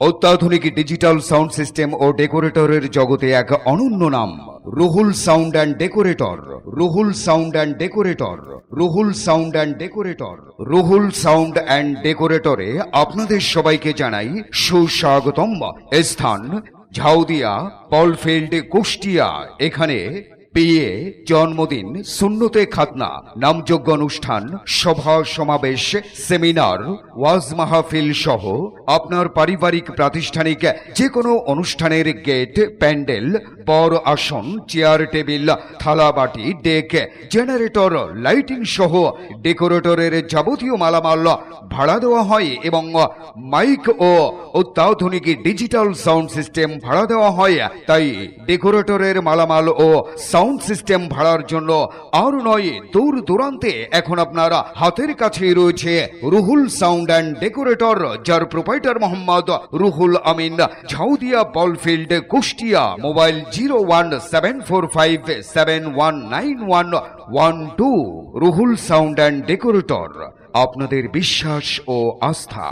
অত্যাধুনিক digital sound system ও ডেকোরেটরের জগতে এক অনন্য নাম Ruhul sound and decorator. Ruhul sound and decorator. Ruhul sound and decorator. Ruhul sound and ডেকোরেটরে আপনাদের সবাইকে জানাই সুস্বাগতম। স্থান ঝাউদিয়া, পলফিল্ড, কুষ্টিয়া। এখানে বিয়ে, জন্মদিন, সুন্নতে খাতনা, নামযজ্ঞ অনুষ্ঠান, সভা সমাবেশ, সেমিনার, ওয়াজ মাহফিল সহ আপনার পারিবারিক প্রাতিষ্ঠানিক যে কোনো অনুষ্ঠানের গেট, প্যান্ডেল, বর আসন, চেয়ার টেবিল, থালাবাটি, ডেক, জেনারেটর, লাইটিং সহ ডেকোরেটরের যাবতীয় মালামাল ভাড়া দেওয়া হয় এবং মাইক ও অত্যাধুনিক ডিজিটাল সাউন্ড সিস্টেম ভাড়া দেওয়া হয়। তাই ডেকোরেটরের মালামাল ও সাউন্ড সিস্টেম ভাড়ার জন্য আর নয়, দূর দূরান্তে এখন আপনার হাতের কাছে রয়েছে রুহুল সাউন্ড অ্যান্ড ডেকোরেটর, যার প্রোপাইটার মোহাম্মদ রুহুল আমিন, ঝাউদিয়া, পলফিল্ড, Kushtia. Mobile 01745719112। Ruhul sound and decorator, আপনাদের বিশ্বাস ও আস্থা।